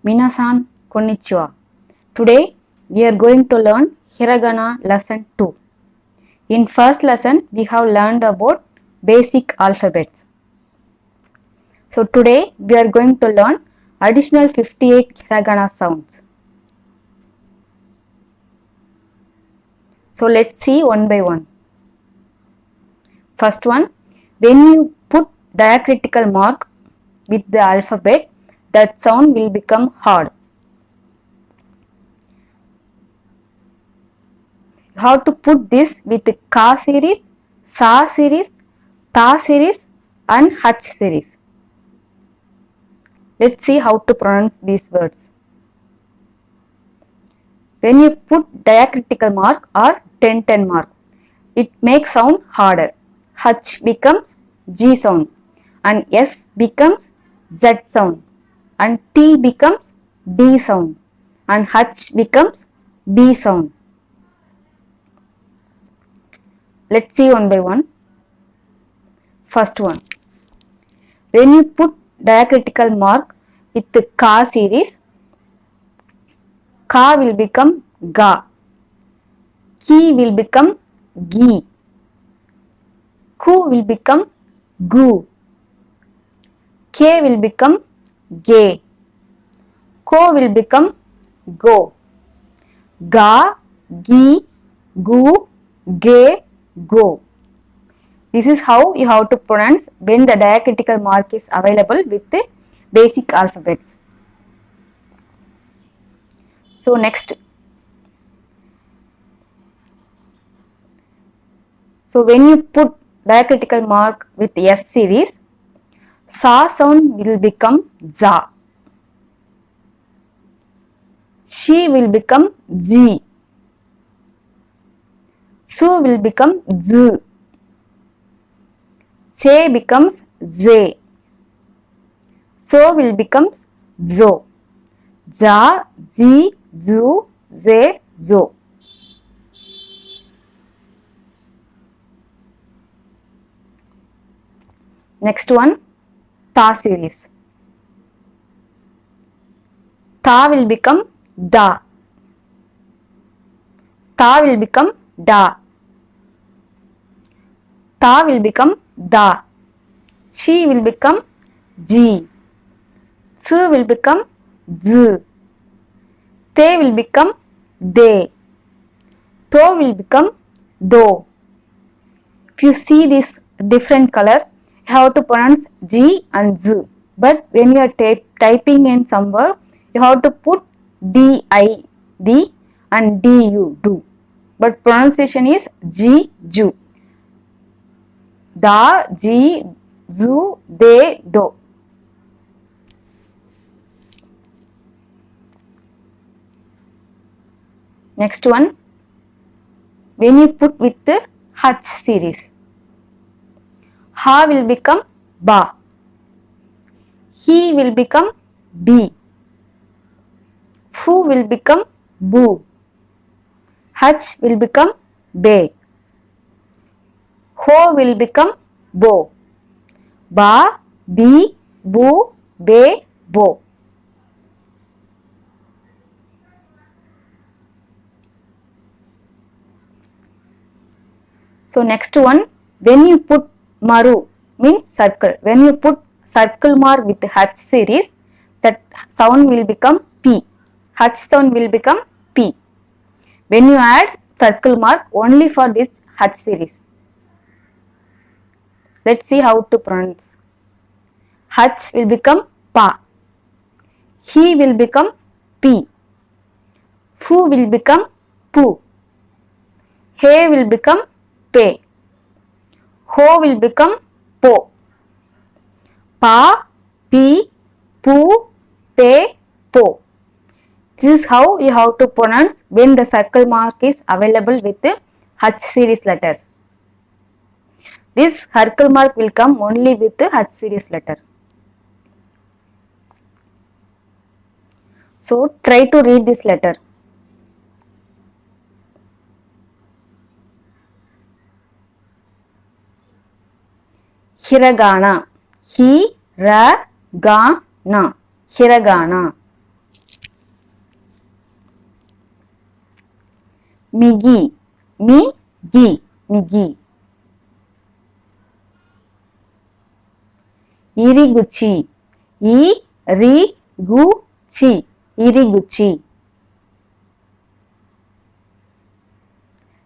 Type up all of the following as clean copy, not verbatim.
Minasan konnichiwa. Today we are going to learn Hiragana lesson 2. In first lesson we have learned about basic alphabets. So today we are going to learn additional 58 Hiragana sounds. So let's see one by one. First one, when you put diacritical mark with the alphabet, that sound will become hard. You have to put this with the Ka series, Sa series, Ta series and H series. Let's see how to pronounce these words. When you put diacritical mark or 10-10 mark, it makes sound harder. H becomes G sound and S becomes Z sound and T becomes D sound and H becomes B sound. Let's see one by one. First one, when you put diacritical mark with the Ka series, Ka will become Ga, Ki will become Gi, Ku will become Gu, K will become Ge, Ko will become Go, Ga, Gi, Gu, Ge, Go. This is how you have to pronounce when the diacritical mark is available with the basic alphabets. So next, so when you put diacritical mark with S series, Sa sound will become Za, Shi will become Ji, Su will become Z, Se becomes Ze, So will becomes Zo, Ja, Ji, Zu, Ze, Zo. Next one, Ta series. Ta will become Da, Ta will become Da, Ta will become Da, Chi will become Ji, Tsu will become Z, Te will become De, To will become Do. If you see this different color, you have to pronounce G and Z. But when you are typing in somewhere, you have to put D-I, D and D-U, do. But pronunciation is G, Ju. Da, Ji, Zu, De, Do. Next one, when you put with the H series, Ha will become Ba, He will become Bi, Fu will become Bu, H will become Be, Ho will become Bo, Ba, Bi, Bu, Be, Bo. So next one, when you put Maru means circle. When you put circle mark with H series, that sound will become P. H sound will become P. When you add circle mark only for this H series. Let's see how to pronounce. H will become Pa. He will become P. Fu will become Pu. He will become Pe. Ho will become Po. Pa, Pi, Pu, Pe, Po. This is how you have to pronounce when the circle mark is available with the H series letters. This circle mark will come only with the H series letter. So try to read this letter. Hiragana. Hi-ra-ga-na. Hiragana. migi, mi-gi, migi. Iriguchi, i-ri-gu-chi, iriguchi.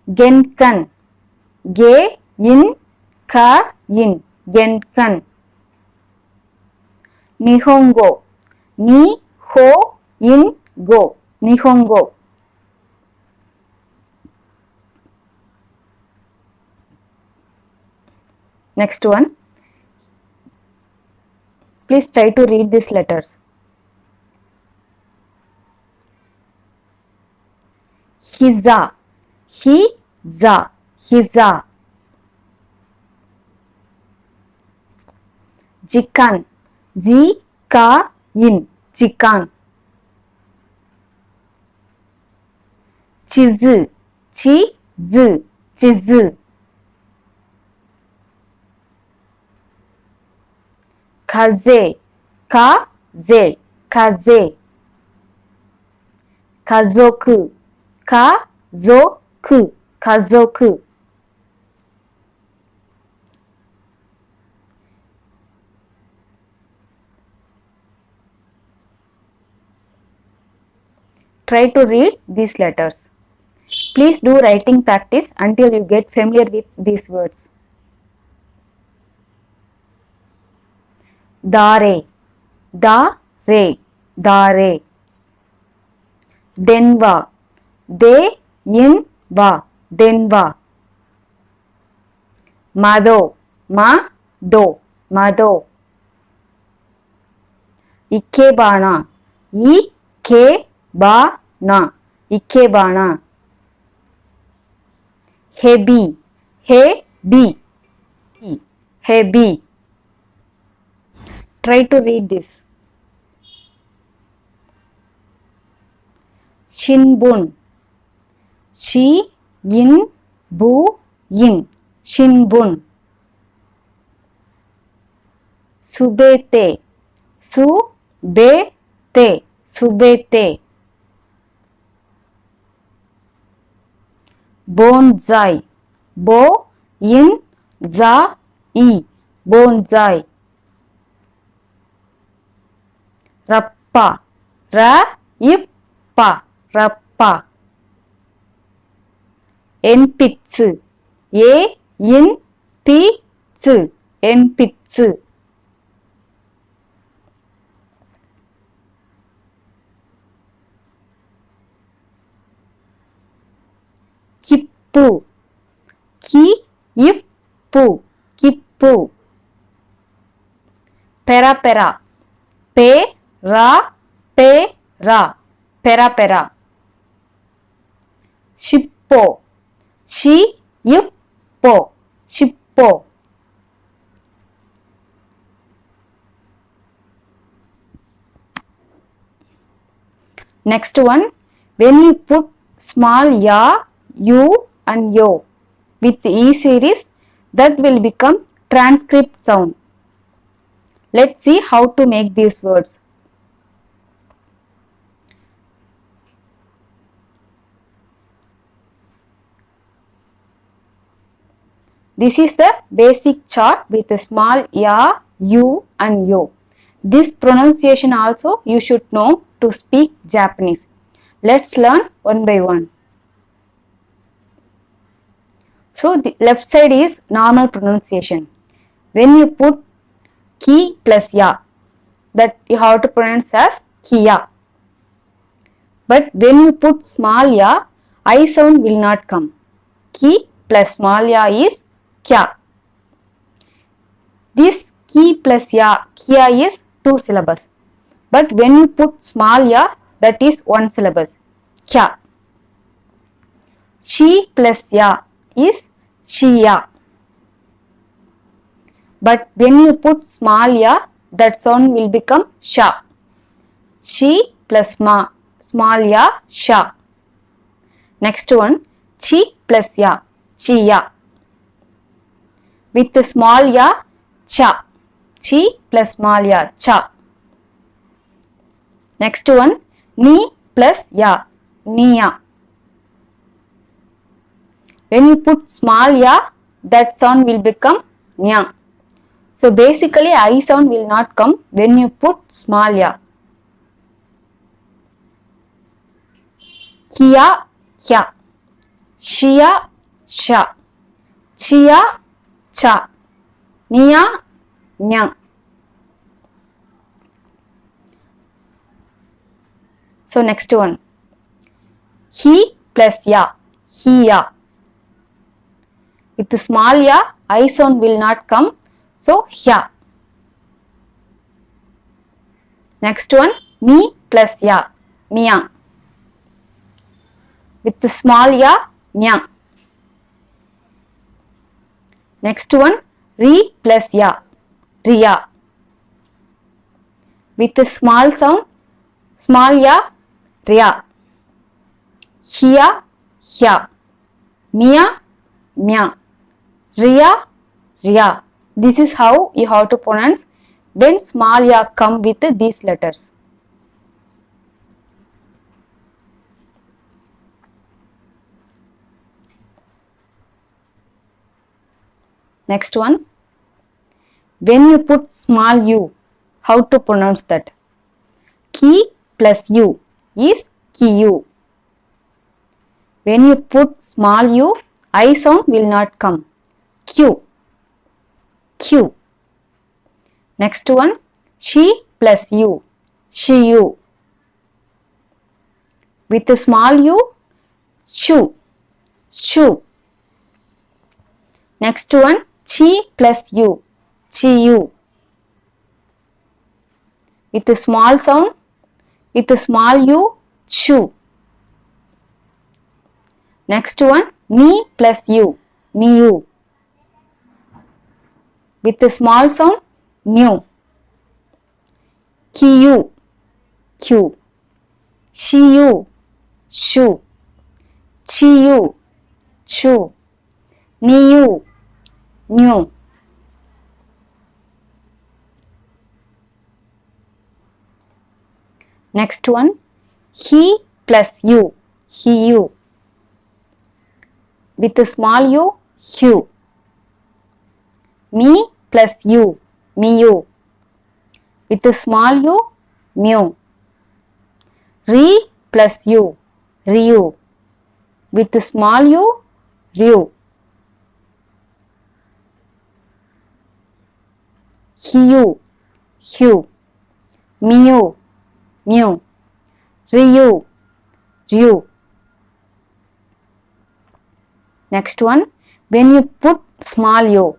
Genkan, ge-in-ka-in, genkan. Nihongo, ni-ho-in-go, nihongo. Next one. Please try to read these letters. Hiza, hi-za, hiza. Jikan, ji-ka-in, jikan. Chizu, chi-zu, chizu. Kaze, ka-ze, kaze. Kazoku, ka-zo-ku, kazoku. Try to read these letters. Please do writing practice until you get familiar with these words. Dare, da-re, dare. Denwa, de-in-wa, denwa. Mado, ma-do, mado. Ikebana, i-ke-ba-na, ikebana. Hebi, he-bi, hebi. Try to read this. Shinbun, shi-in-bu-in, shinbun. Subete, su-be-te, subete. Bonsai, bo-in-za-i, bonsai. Rappa, ra-ip-pa, rappa. Enpitsu, e-in-pi-tsu, enpitsu. Kippu, ki-ip-pu, kippu. Pera-pera, pe-ra-pe-ra, pera-pera. Shippo, shi-ip-po, shippo. Next one, when you put small ya, you and yo with E series, that will become transcript sound. Let's see how to make these words. This is the basic chart with a small ya, you and yo. This pronunciation also you should know to speak Japanese. Let's learn one by one. So the left side is normal pronunciation. When you put ki plus ya, that you have to pronounce as kiya. But when you put small ya, I sound will not come. Ki plus small ya is kya. This ki plus ya, kya is 2 syllables. But when you put small ya, that is 1 syllable. Kya. She plus ya is shiya. But when you put small ya, that sound will become sha. She plus ma, small ya, sha. Next one, chi plus ya, chiya. With the small ya, cha. Chi plus small ya, cha. Next one, ni plus ya, niya. When you put small ya, that sound will become nya. So basically I sound will not come when you put small ya. Kiya, kya. Shia, sha. Chia, cha. Nia, nya. So next one. He plus ya. He ya. With the small ya, I sound will not come. So hya. Next one. Me plus ya. Mia. With the small ya, nya. Next one. Ri plus ya. Riya. With the small sound, small ya, riya. Hiya, hya. Mia, mya. Riya, riya. This is how you have to pronounce when small ya come with these letters. Next one. When you put small u, how to pronounce that? Ki plus u is kiyu. When you put small u, I sound will not come. Q. Q. Next one. She plus u. She you. With a small u, shu. Shu. Next one. Chi plus u. Chi you. With a small sound, with a small u, chu. Next one. Ni plus u. Ni you. With a small sound, new. Ki you. Q. She you. Shu. Chi you. Chu. Ni you. New. Next one. He plus you. He you. With a small u, hue. Me plus you. Me you. With a small u, mu. Ri plus u. Ryu. With a small u, ryu. Hiyu. Hue. Miu. Mu. Ryu. Ryu. Next one. When you put small u.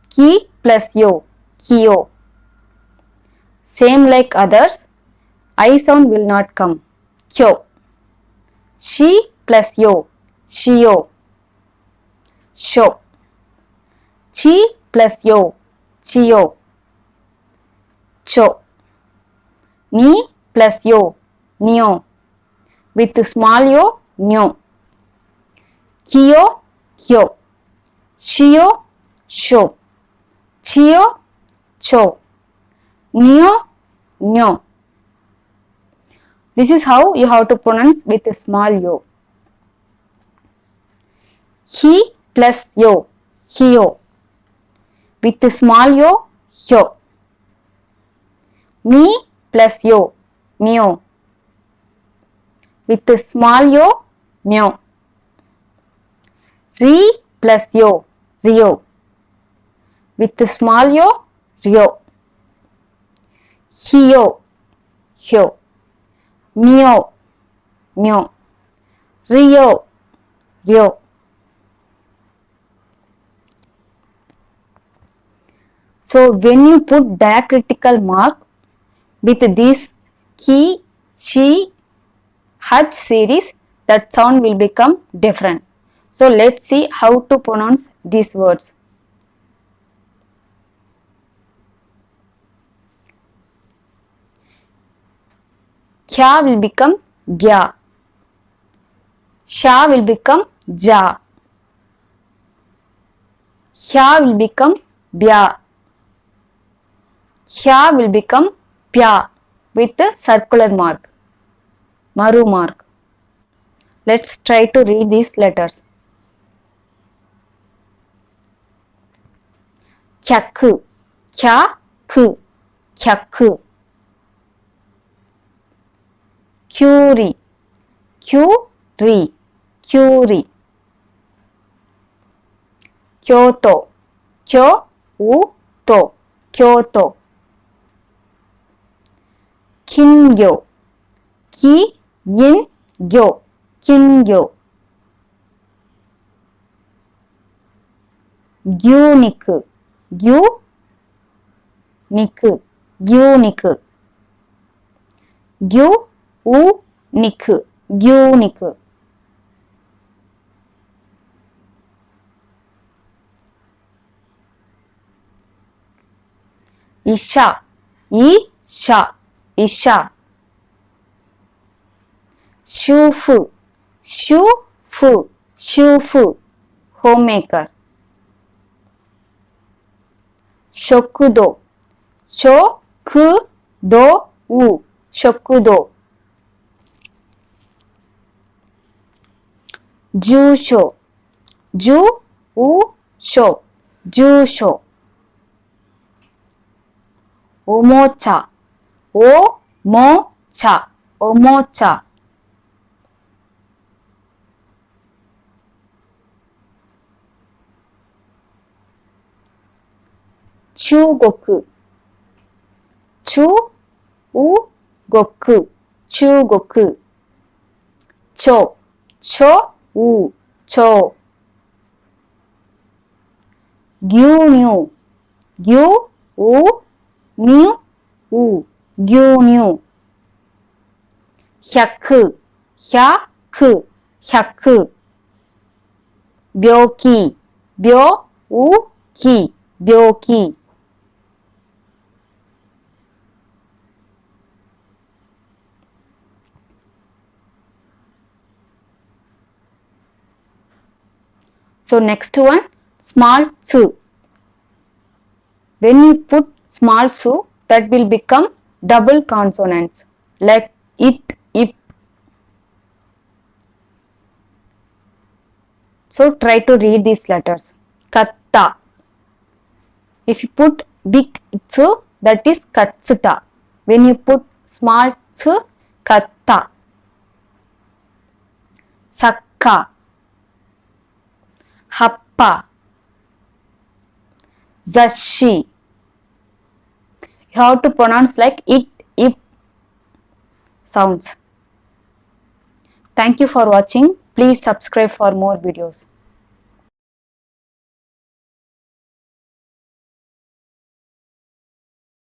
Ki plus yo. Kiyo. Same like others. I sound will not come. Kyo. She plus yo. Shiyo. Sho. Chi plus yo. Chiyo. Cho. Ni plus yo. Nyo. With small yo. Nyo. Kiyo. Kyo. Shiyo. Sho. Chiyo. Cho. Nyo. Nyo. This is how you have to pronounce with a small yo. He plus yo. Hiyo. With a small yo. Hyo. Me plus yo. Myo. With a small yo. Myo. Ri plus yo. Ryo. With a small yo. Ryo. Hiyo. Hyo. Myo. Myo. Ryo. Ryo. So when you put diacritical mark with this ki, she, h series, that sound will become different. So let's see how to pronounce these words. Kya will become gya. Sha will become ja. Hya will become bya. Hya will become pya with a circular mark, maru mark. Let's try to read these letters. Kyaku, kyaku, kyaku. Kyuri, kyuri, kyuri. Kyoto, kyouto, kyoto. Kingyo, ki-yin-gyo, kingyo. Gyuniku, gyuniku, gyuniku. Gyuniku, gyuniku. Isha, isha, isha. Shufu, shufu, shufu, homemaker. Shokudo, shokudo, shokudo. Jusho, jusho, jusho. Omocha, omocha, omocha. Chugoku, chugoku, chugoku. Cho, cho. Gyunyu, gyunyu. Hyaku, hyaku. Byoki, byoki. So next one, small tsu. When you put small tsu, that will become double consonants like it, ip. So try to read these letters. Katta. If you put big tsu, that is katsuta. When you put small tsu, katta. Sakka. Happa. Zashi. You have to pronounce like it, ip sounds. Thank you for watching. Please subscribe for more videos.